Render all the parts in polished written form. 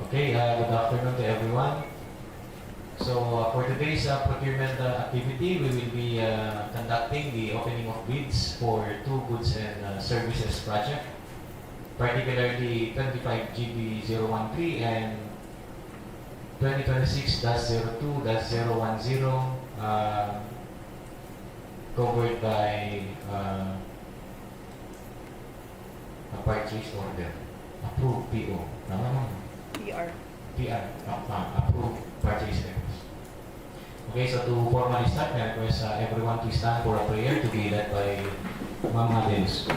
Okay, good afternoon to everyone. So for today's procurement activity, we will be conducting the opening of bids for two goods and services project, particularly 25GB013 and 2026-02-010, covered by a purchase order, approved PO. PR. Approved purchase orders. Okay, so to formally start, I request everyone to stand for a prayer to be led by Ma'am Adelis.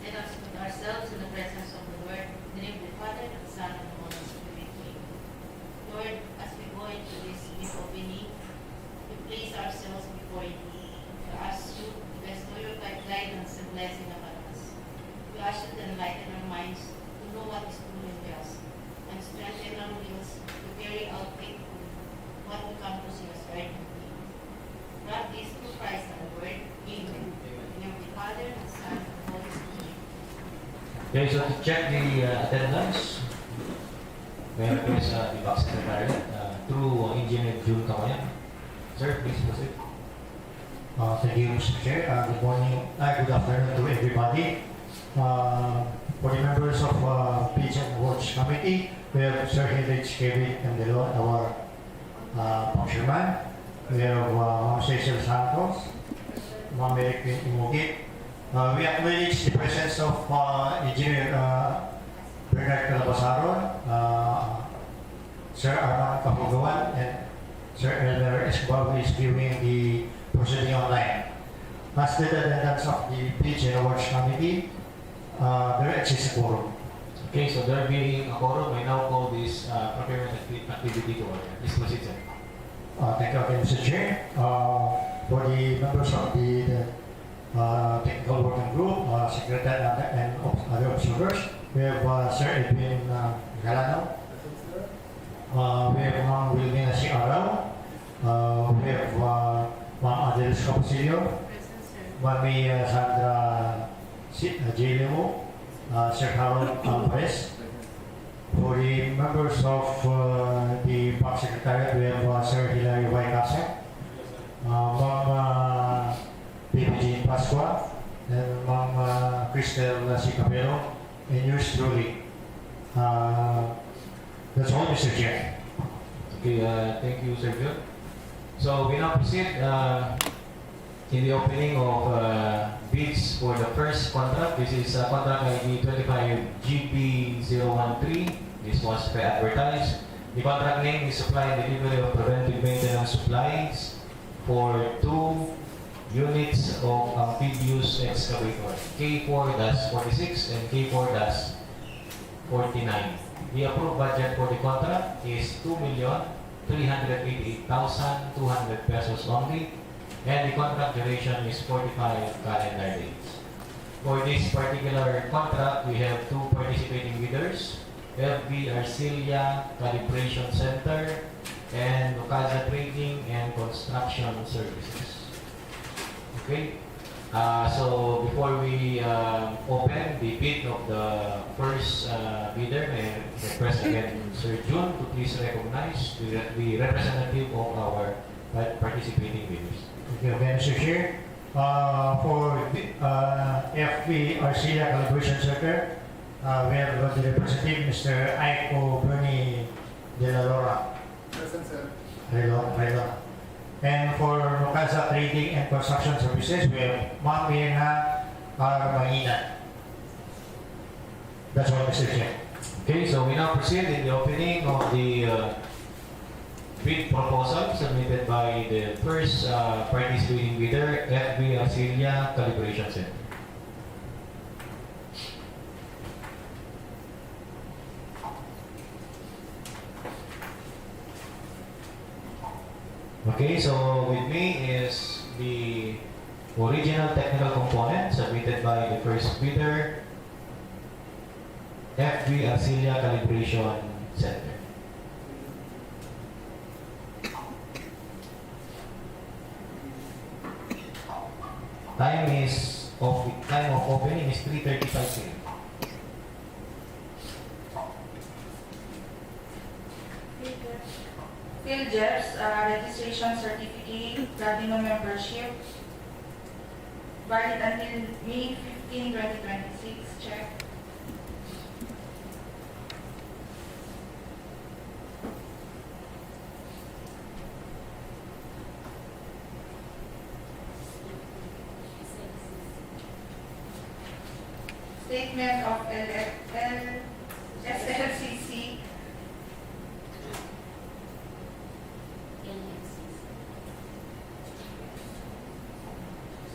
Let us put ourselves in the presence of the Lord, in the name of the Father, and the Son, and the Holy Spirit. Lord, as we go into this bid opening, we place ourselves before you. We ask you to bestow your guidance and blessing upon us. We ask you to enlighten our minds to know what is true and just, and strengthen our wills to carry out faithfully what will come to see us urgently. Grant this through Christ our Lord. Amen. In the name of the Father, and the Son, and the Holy Spirit. Okay, so to check the attendance, may I request the box secretary through Engineer June Kamayan. Sir, please proceed. Thank you, Mr. Chair. Good morning, good afternoon to everybody. For the members of Peace and Watch Committee, we have Sir Henry Excavator and our Procurement. We have Ma'am Cecil Santos, Ma'am Eric Imogit. We acknowledge the presence of Engineer Bernard Calabasaron, Sir Arman Kapugawan, and Sir Elmer Escobar, who is viewing the proceeding online. As the attendance of the Peace and Watch Committee, there exists a quorum. Okay, so there being a quorum, I now call this procurement activity to order. Please proceed, sir. Thank you again, Mr. Chair. For the members of the technical working group, secretary and other observers, we have Sir Edwin Galano. We have Ma'am Wilmina C. Arao. We have Ma'am Adelis Caposilio. Ma'am Sandra J. Lemo. Sir Harold Alvarez. For the members of the PAC Secretariat, we have Sir Hilary Y. Casa, Ma'am PPG Pasqua, and Ma'am Cristel Sicapero, and yours truly. That's all, Mr. Chair. Okay, thank you, Sir John. So we now proceed in the opening of bids for the first contract. This is contract ID 25GB013. This was pre-advertised. The contract name is supply and delivery of preventive maintenance supplies for 2 units of Amphibious Excavator, K4-46 and K4-49. The approved budget for the contract is 2,388,200 pesos only, and the contract duration is 45 calendar days. For this particular contract, we have 2 participating bidders, FB Arcilia Calibration Center and Lucasa Trading and Construction Services. Okay, so before we open the bid of the first bidder, may I request again Sir June to please recognize the representative of our participating bidders. Thank you again, Mr. Chair. For FB Arcilia Calibration Center, we have the representative, Mr. Aiko Bernie De La Lora. Present, sir. Hello. And for Lucasa Trading and Construction Services, we have Ma'am Mirna Armangina. That's all, Mr. Chair. Okay, so we now proceed in the opening of the bid proposal submitted by the first participating bidder, FB Arcilia Calibration Center. Okay, so with me is the original technical component submitted by the first bidder, FB Arcilia Calibration Center. Time of opening is 3:35 p.m. PhilJeffs, registration certificate, Ladino membership, valid until May 15, 2026. Check. Statement of SLCC,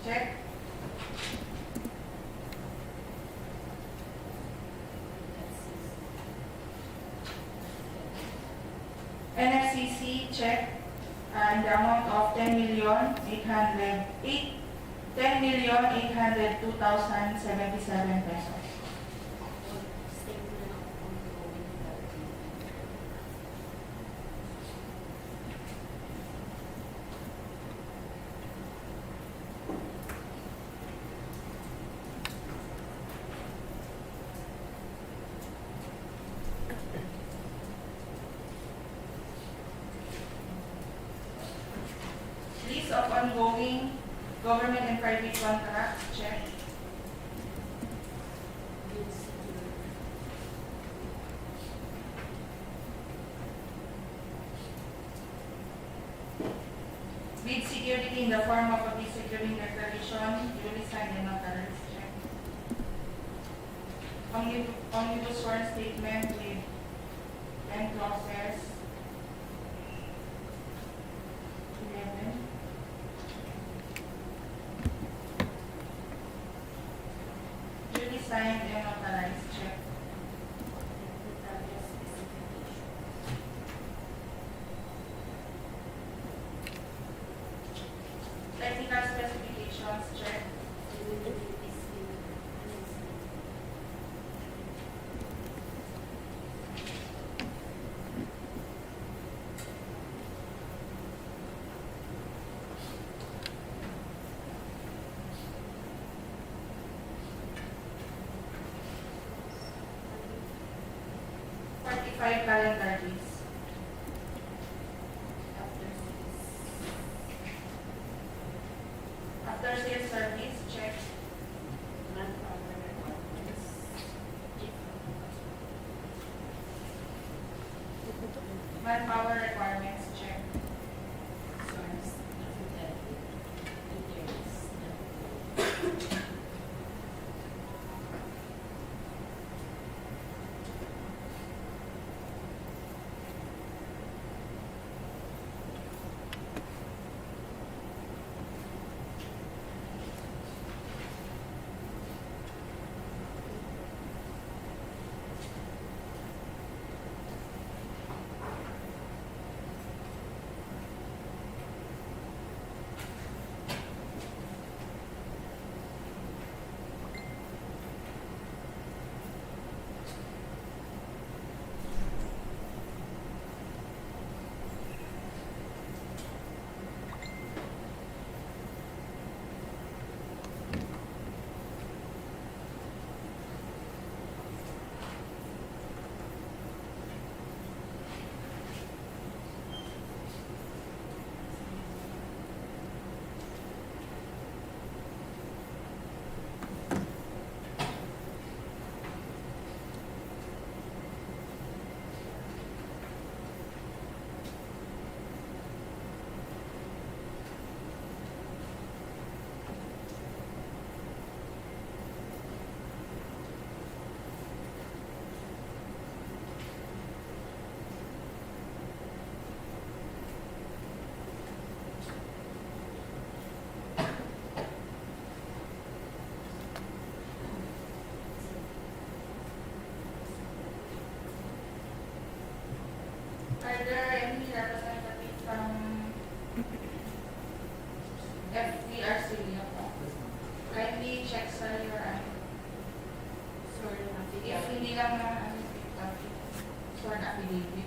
check. NFCC, check. In the amount of 10,802,077 pesos. List of ongoing government and private contracts, check. Bid security in the form of a bid securing declaration, duly signed and notarized, check. Omnibus sworn statement with 10 clauses. 11. Duly signed and notarized, check. Technical specifications, check. Five calendar days. After sales service, check. Manpower requirements, check. Are there any representatives from FDRC? Kindly check sa your if hindi lang na sworn affidavit.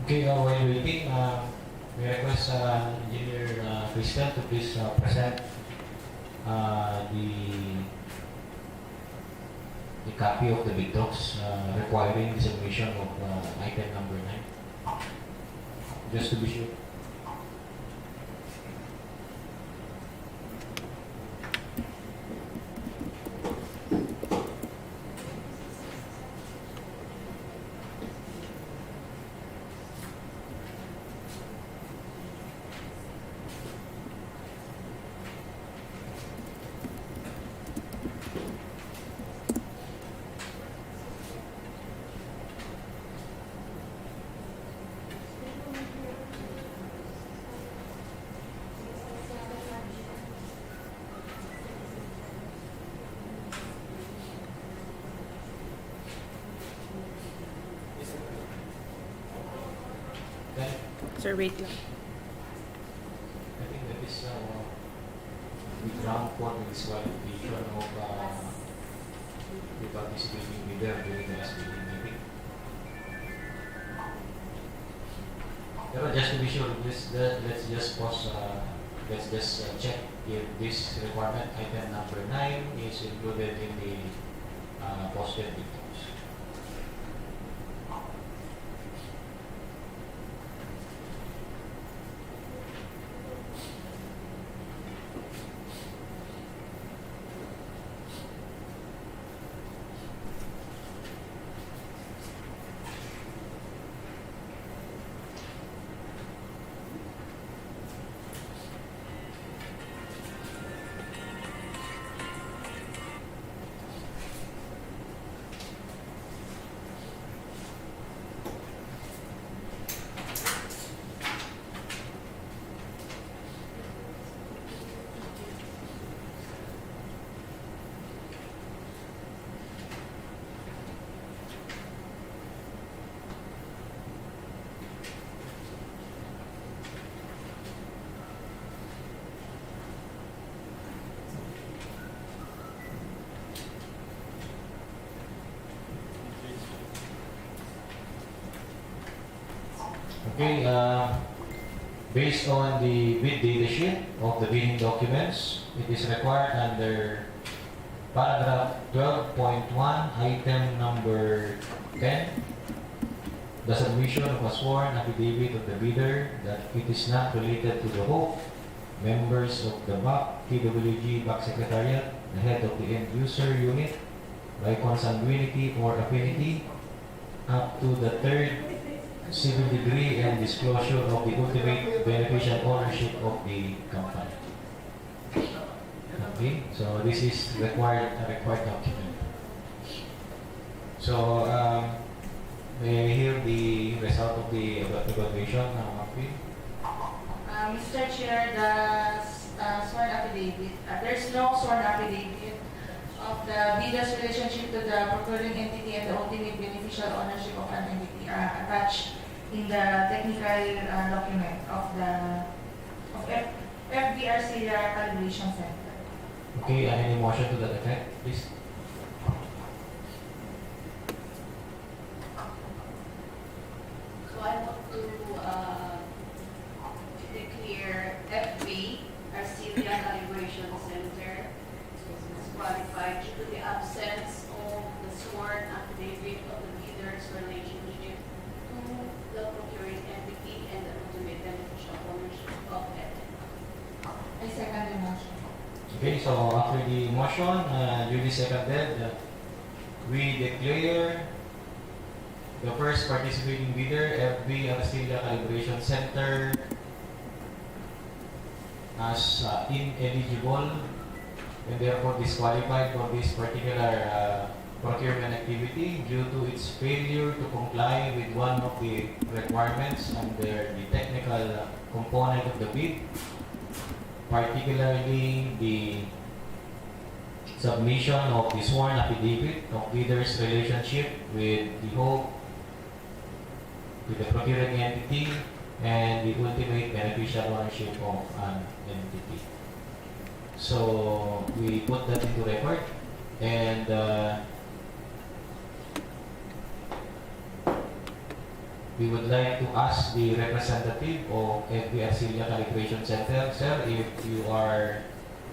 Okay, while waiting, we request Engineer Crystal to please present the copy of the bid docs requiring the submission of item number 9. Just to be sure. Then, Sir, wait lang. I think that is the ground for the disqualification of the participating bidder during the last bidding meeting. Pero just to be sure, let's just pause, let's just check if this requirement item number 9 is included in the posted bid docs. Okay, based on the bid data sheet of the bidding documents, it is required under paragraph 12.1, item number 10, the submission of a sworn affidavit of the bidder that it is not related to the hope, members of the BAC, DPWH BAC Secretariat, the head of the end user unit, by consanguinity or affinity, up to the third civil degree and disclosure of the ultimate beneficial ownership of the company. Okay, so this is a required document. So, may I hear the result of the evaluation, Mr. Chair, the sworn affidavit, there's no sworn affidavit of the bidder's relationship to the procuring entity and the ultimate beneficial ownership of an entity attached in the technical document of FBRC Calibration Center. Okay, any motion to that effect, please? So I want to declare FB, Arcelia Calibration Center, is disqualified due to the absence of the sworn affidavit of the bidder's relationship to the procuring entity and the ultimate beneficial ownership of it. I second the motion. Okay, so after the motion, duly seconded, we declare the first participating bidder, FB Arcelia Calibration Center, as ineligible and therefore disqualified for this particular procurement activity due to its failure to comply with one of the requirements under the technical component of the bid, particularly the submission of the sworn affidavit of bidder's relationship with the hope, with the procuring entity, and the ultimate beneficial ownership of an entity. So we put that into record, and we would like to ask the representative of FB Calibration Center, sir, if you are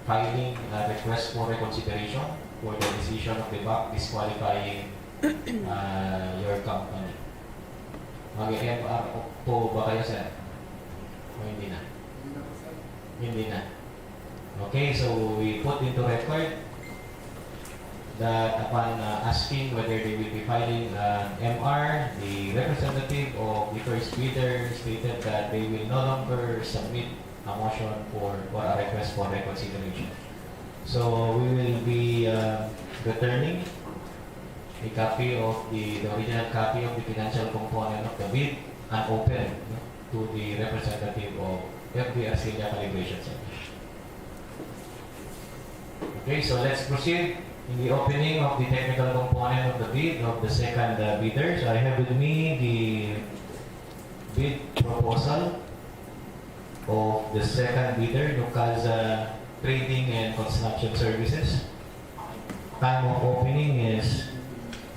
filing a request for reconsideration for the decision of the BAC disqualifying your company. Mag-MR po ba kayo, sir? O hindi na? Hindi na. Okay, so we put into record that upon asking whether they will be filing an MR, the representative of the first bidder stated that they will no longer submit a motion for or a request for reconsideration. So we will be returning a copy of the original copy of the financial component of the bid unopened to the representative of FB Calibration Center. Okay, so let's proceed in the opening of the technical component of the bid of the second bidder. So I have with me the bid proposal of the second bidder, Nukaza Trading and Construction Services. Time of opening is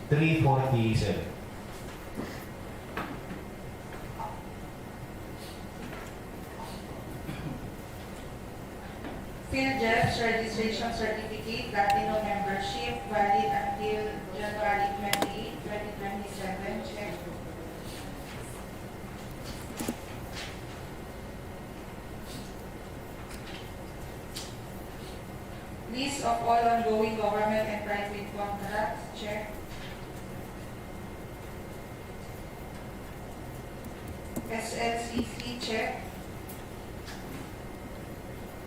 3:47. Field Jeff's registration certificate, Latino membership, valid until January 28, 2027. Check. List of all ongoing government and private contracts. Check. SLCC. Check.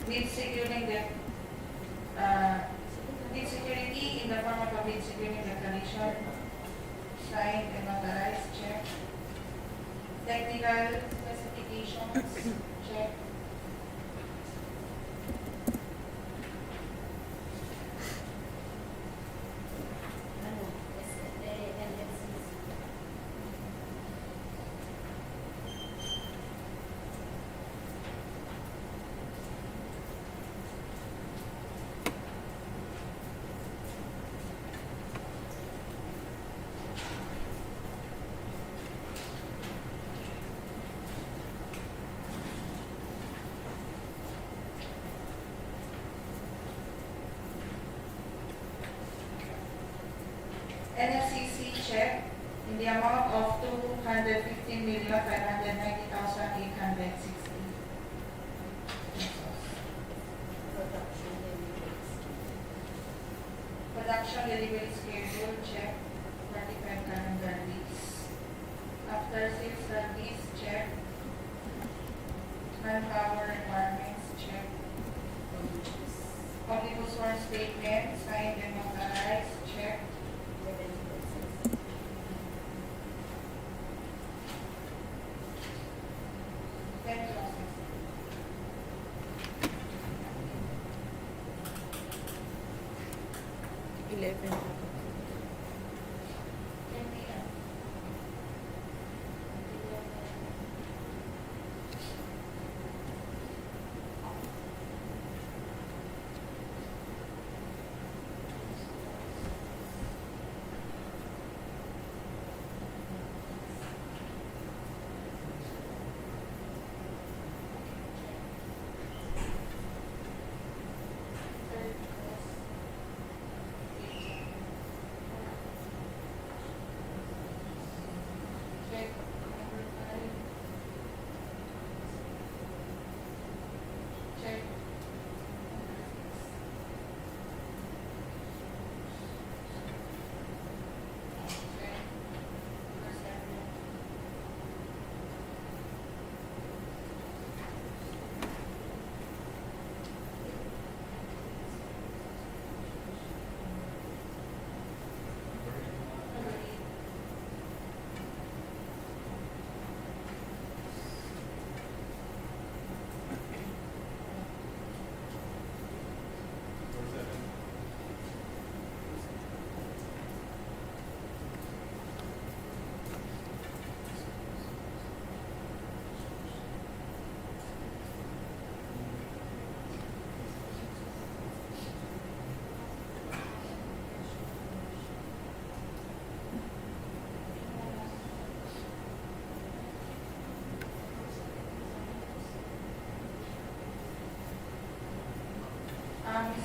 Bid securing the bid security in the form of a bid securing declaration, signed and notarized. Check. Technical specifications. Check. NFCC check in the amount of 215,590,860 pesos. Production delivery schedule check, 45 calendar weeks. After sales service check, manpower requirements check. Omnibus sworn statement, signed and notarized check.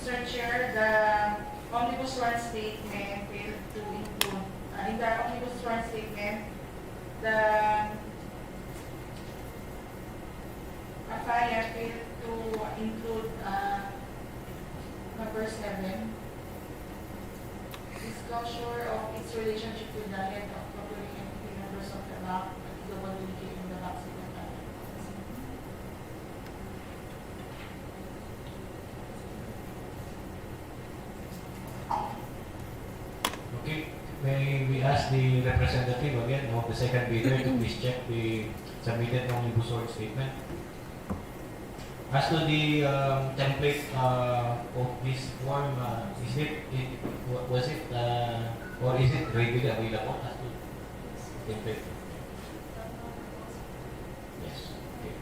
Mr. Chair, the omnibus sworn statement failed to include, in the omnibus sworn statement, the fire failed to include number 7, disclosure of its relationship to the head of procuring entity members of the bank, DPWH in the bank secretary. Okay, may we ask the representative again of the second bidder to please check the submitted omnibus sword statement. As to the template of this form, was it or is it readily available as to template? Yes. Okay.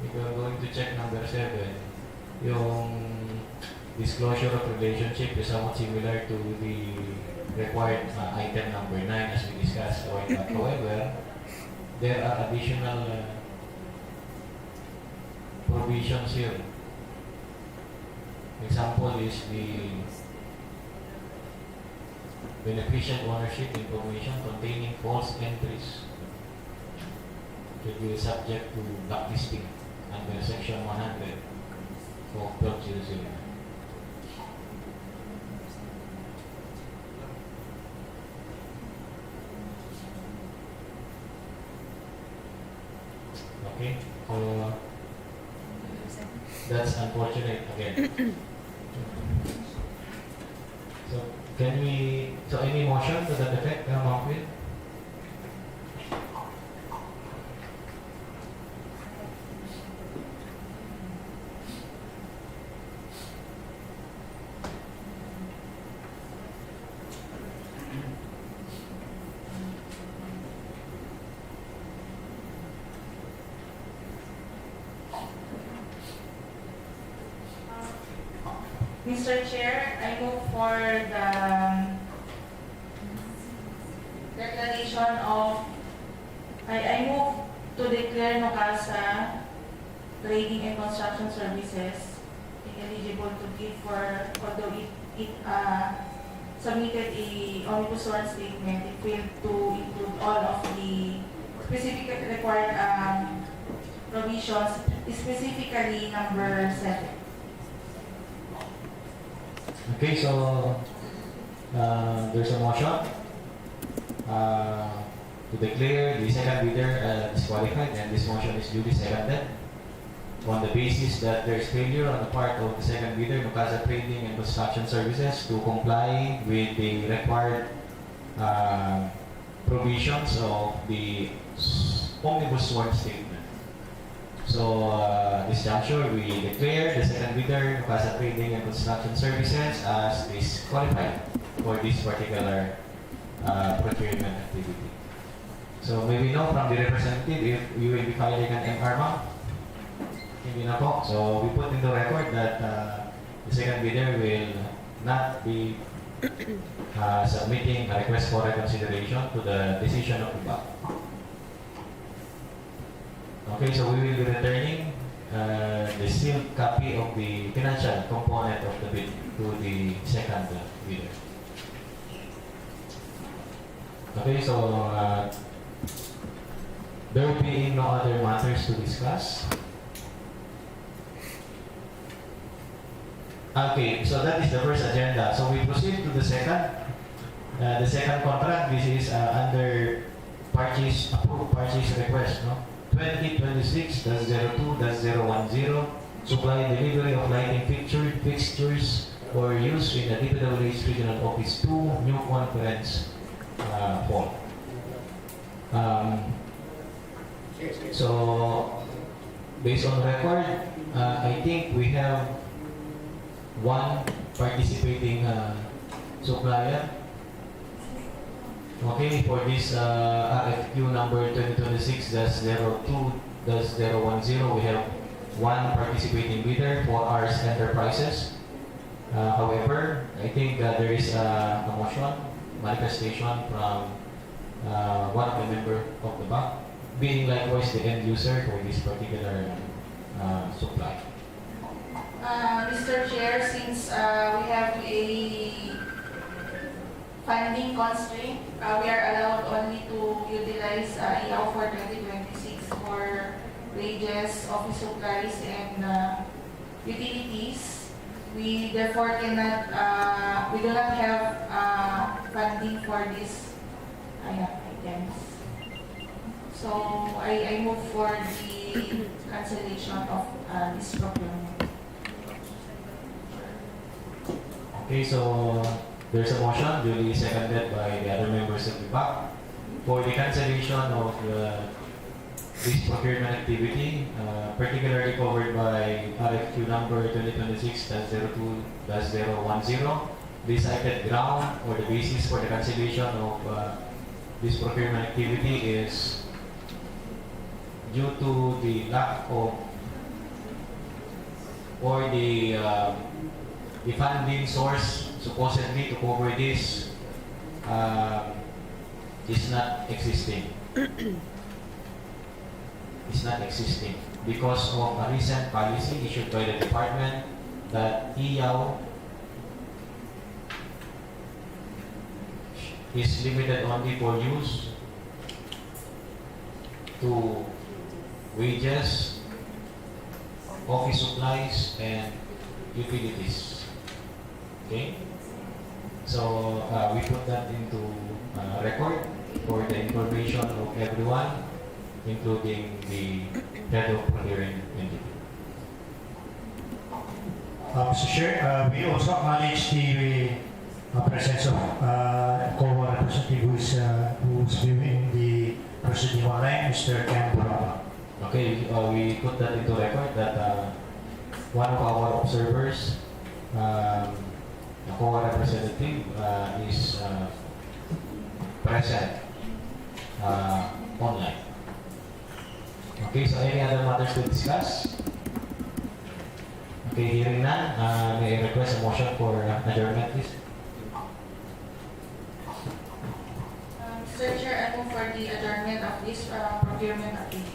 If you are going to check number 7, yung disclosure of relationship is somewhat similar to the required item number 9 as we discussed. However, there are additional provisions here. Example is the beneficial ownership information containing false entries should be subject to blacklisting under section 100 of 1200. Okay, so that's unfortunate again. So any motion to that effect, Ma'am Quinn? Mr. Chair, I move for the declaration of, I move to declare Nocasa Trading and Construction Services ineligible to bid for, although it submitted a omnibus sworn statement, it failed to include all of the specific required provisions, specifically number 7. Okay, so there's a motion to declare the second bidder disqualified, and this motion is duly seconded on the basis that there is failure on the part of the second bidder, Nocasa Trading and Construction Services, to comply with the required provisions of the omnibus sworn statement. So, this juncture, we declare the second bidder, Nocasa Trading and Construction Services, as disqualified for this particular procurement activity. So, may we know from the representative if you will be filing an MR, ma'am? Hindi na po. So, we put in the record that the second bidder will not be submitting a request for reconsideration to the decision of the bank. Okay, so we will be returning the sealed copy of the financial component of the bid to the second bidder. Okay, so there will be no other matters to discuss. Okay, so that is the first agenda. So we proceed to the second contract. This is under approved purchase request, no? 2026-02-010, supply and delivery of lighting fixtures for use in the DPWH Regional Office 2, New Conference Hall. So, based on record, I think we have one participating supplier. Okay, for this RFQ number 2026-02-010, we have one participating bidder, 4 Hours Enterprises. However, I think there is a motion, manifestation from one of the member of the bank, being likewise the end user for this particular supply. Mr. Chair, since we have a funding constraint, we are allowed only to utilize EAO for 2026 for wages, office supplies, and utilities. We therefore cannot, we do not have funding for these items. So I move for the cancellation of this procurement. Okay, so there's a motion duly seconded by the other members of the BAC for the cancellation of this procurement activity, particularly covered by RFQ number 2026-02-010. The cited ground or the basis for the cancellation of this procurement activity is due to the lack of or the funding source supposedly to cover this is not existing. Is not existing because of a recent policy issued by the department that EAO is limited only for use to wages, office supplies, and utilities. Okay? So we put that into record for the information of everyone, including the head of procuring entity. Mr. Chair, we also acknowledge the presence of co-representative who's viewing the proceeding online, Mr. Ken Buraba. Okay, we put that into record that one of our observers, the co-representative, is present online. Okay, so any other matters to discuss? Okay, hearing none, may I request a motion for adjournment, please? Mr. Chair, I move for the adjournment of this procurement activity.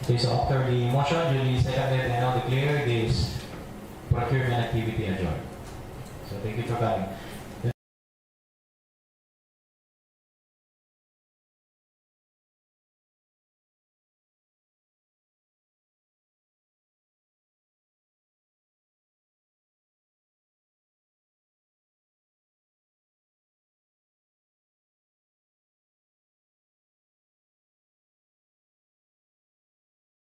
Okay, so after the motion, duly seconded and now declare this procurement activity adjourned. So thank you for coming.